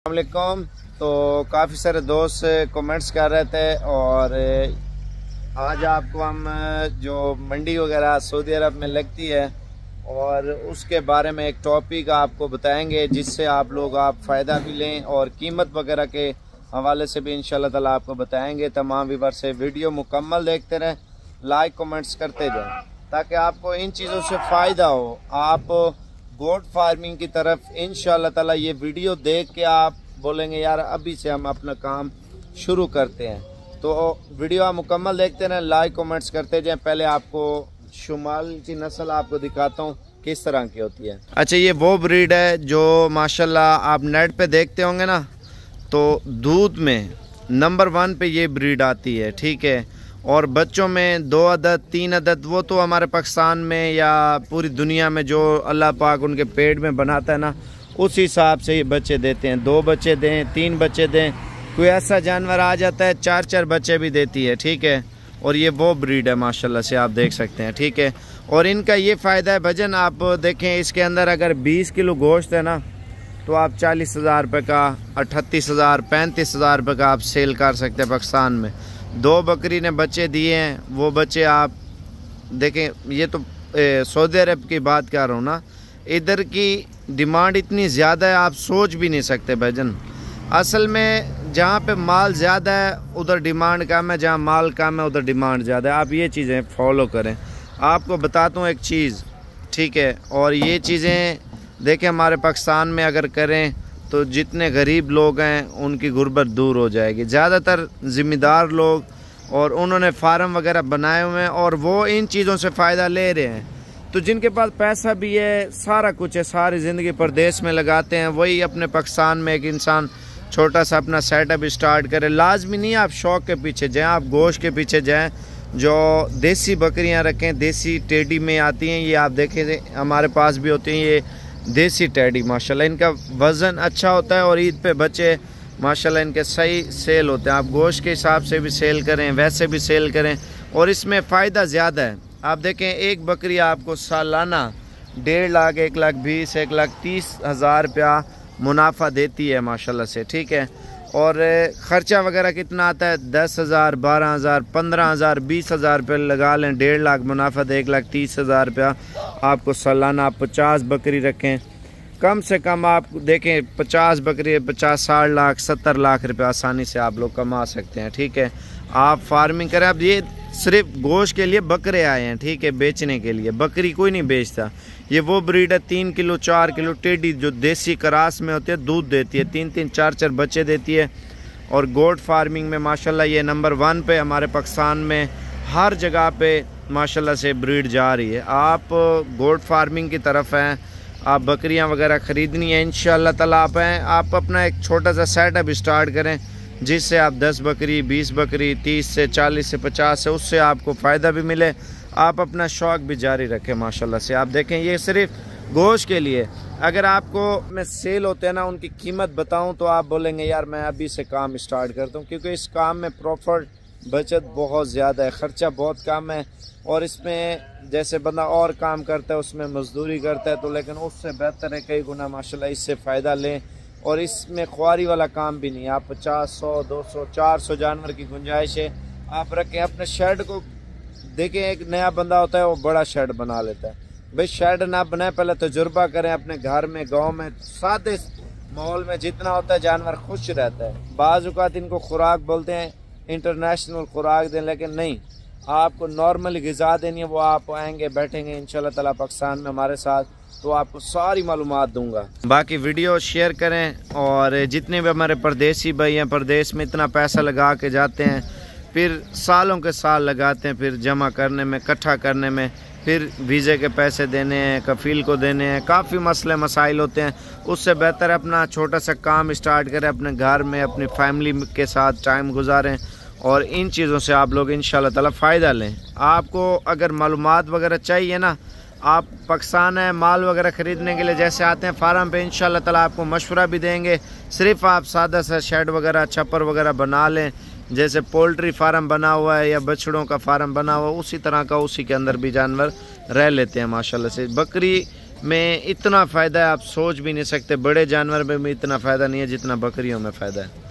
अस्सलामुअलैकुम। तो काफ़ी सारे दोस्त कमेंट्स कर रहे थे और आज आपको हम जो मंडी वगैरह सऊदी अरब में लगती है और उसके बारे में एक टॉपिक आपको बताएंगे जिससे आप लोग फ़ायदा भी लें और कीमत वगैरह के हवाले से भी इंशाल्लाह ताला आपको बताएंगे। तमाम व्यूअर से वीडियो मुकम्मल देखते रहें, लाइक कमेंट्स करते जाएं ताकि आपको इन चीज़ों से फ़ायदा हो। आप गोट फार्मिंग की तरफ इंशाल्लाह ताला ये वीडियो देख के आप बोलेंगे यार अभी से हम अपना काम शुरू करते हैं। तो वीडियो आप मुकम्मल देखते रहें, लाइक कमेंट्स करते जाएं। पहले आपको शुमाल की नस्ल आपको दिखाता हूँ किस तरह की होती है। अच्छा, ये वो ब्रीड है जो माशाल्लाह आप नेट पे देखते होंगे ना, तो दूध में नंबर 1 पे ये ब्रीड आती है, ठीक है। और बच्चों में 2 अदद 3 अदद वो तो हमारे पाकिस्तान में या पूरी दुनिया में जो अल्लाह पाक उनके पेट में बनाता है ना, उस हिसाब से ये बच्चे देते हैं। 2 बच्चे दें, 3 बच्चे दें, कोई ऐसा जानवर आ जाता है 4-4 बच्चे भी देती है, ठीक है। और ये वो ब्रीड है माशाल्लाह से आप देख सकते हैं, ठीक है। और इनका ये फ़ायदा है भजन, आप देखें इसके अंदर अगर 20 किलो गोश्त है ना तो आप 40,000 रुपये का, 38,000, 35,000 रुपये का आप सेल कर सकते हैं पाकिस्तान में। 2 बकरी ने बच्चे दिए हैं, वो बच्चे आप देखें, ये तो सऊदी अरब की बात कर रहा हूँ ना, इधर की डिमांड इतनी ज़्यादा है आप सोच भी नहीं सकते भाईजान। असल में जहाँ पे माल ज़्यादा है उधर डिमांड कम है, जहाँ माल कम है उधर डिमांड ज़्यादा है। आप ये चीज़ें फॉलो करें। आपको बताता हूँ एक चीज़, ठीक है। और ये चीज़ें देखें हमारे पाकिस्तान में अगर करें तो जितने गरीब लोग हैं उनकी गुर्बत दूर हो जाएगी। ज़्यादातर ज़िम्मेदार लोग और उन्होंने फार्म वगैरह बनाए हुए हैं और वो इन चीज़ों से फ़ायदा ले रहे हैं। तो जिनके पास पैसा भी है, सारा कुछ है, सारी ज़िंदगी परदेश में लगाते हैं, वही अपने पाकिस्तान में एक इंसान छोटा सा अपना सेटअप स्टार्ट करे। लाजमी नहीं आप शौक़ के पीछे जाएँ, आप गोश्त के पीछे जाएँ। जो देसी बकरियां रखें, देसी टेडी में आती हैं, ये आप देखें हमारे पास भी होती हैं ये देसी टेडी। माशाल्लाह इनका वज़न अच्छा होता है और ईद पे बच्चे माशाल्लाह इनके सही सेल होते हैं। आप गोश्त के हिसाब से भी सेल करें, वैसे भी सेल करें और इसमें फ़ायदा ज़्यादा है। आप देखें एक बकरी आपको सालाना 1.5 लाख, 1,20,000, 1,30,000 रुपया मुनाफा देती है माशाल्लाह से, ठीक है। और ख़र्चा वगैरह कितना आता है? 10,000, 12,000, 15,000, 20,000 रुपये लगा लें, 1.5 लाख मुनाफा दे 1,30,000 रुपया आपको सालाना। आप 50 बकरी रखें, कम से कम आप देखें 50 बकरी 50-60 लाख 70 लाख रुपये आसानी से आप लोग कमा सकते हैं, ठीक है। आप फार्मिंग करें। अब ये सिर्फ गोश्त के लिए बकरे आए हैं, ठीक है, बेचने के लिए बकरी कोई नहीं बेचता। ये वो ब्रीड है 3 किलो 4 किलो टेडी जो देसी क्रास में होती है, दूध देती है, 3-3 4-4 बच्चे देती है। और गोट फार्मिंग में माशाल्लाह ये नंबर 1 पे हमारे पाकिस्तान में हर जगह पे माशाल्लाह से ब्रीड जा रही है। आप गोट फार्मिंग की तरफ हैं, आप बकरियां वगैरह ख़रीदनी है इंशाल्लाह ताला आप अपना एक छोटा सा सेटअप स्टार्ट करें जिससे आप 10 बकरी 20 बकरी 30 से 40 से 50 से उससे आपको फ़ायदा भी मिले, आप अपना शौक़ भी जारी रखें माशाल्लाह से। आप देखें ये सिर्फ गोश्त के लिए। अगर आपको मैं सेल होते हैं ना उनकी कीमत बताऊं तो आप बोलेंगे यार मैं अभी से काम स्टार्ट करता हूं, क्योंकि इस काम में प्रॉफिट बचत बहुत ज़्यादा है, ख़र्चा बहुत कम है। और इसमें जैसे बंदा और काम करता है उसमें मजदूरी करता है तो, लेकिन उससे बेहतर है कई गुना माशाल्लाह, इससे फ़ायदा लें। और इसमें ख्वारी वाला काम भी नहीं है। आप 50, 100, 200, 400 जानवर की गुंजाइश है, आप रखें। अपने शेड को देखें, एक नया बंदा होता है वो बड़ा शेड बना लेता है। भाई शेड ना बनाए, पहले तजुर्बा करें अपने घर में, गांव में, सादे माहौल में जितना होता है जानवर खुश रहता है। बाज़ औक़ात इनको खुराक बोलते हैं, इंटरनेशनल खुराक दें, लेकिन नहीं, आपको नॉर्मल ग़िज़ा देनी है। वो आप आएँगे बैठेंगे इंशाल्लाह ताला पाकिस्तान में हमारे साथ तो आपको सारी मालूमात दूंगा। बाकी वीडियो शेयर करें और जितने भी हमारे परदेसी भाई हैं, परदेश में इतना पैसा लगा के जाते हैं, फिर सालों के साल लगाते हैं, फिर जमा करने में, इकट्ठा करने में, फिर वीज़े के पैसे देने हैं, कफ़ील को देने हैं, काफ़ी मसले मसाइल होते हैं। उससे बेहतर अपना छोटा सा काम स्टार्ट करें, अपने घर में अपनी फैमिली के साथ टाइम गुजारें और इन चीज़ों से आप लोग इंशाल्लाह ताला फ़ायदा लें। आपको अगर मालूमात वगैरह चाहिए ना, आप पाकिस्तान है माल वगैरह ख़रीदने के लिए जैसे आते हैं फार्म पे, इंशाल्लाह ताला आपको मशवरा भी देंगे। सिर्फ आप सादा सा शेड वगैरह छप्पर वगैरह बना लें, जैसे पोल्ट्री फार्म बना हुआ है या बछड़ों का फार्म बना हुआ है उसी तरह का, उसी के अंदर भी जानवर रह लेते हैं माशाल्लाह से। बकरी में इतना फ़ायदा है आप सोच भी नहीं सकते। बड़े जानवर में भी इतना फ़ायदा नहीं है जितना बकरियों में फ़ायदा है।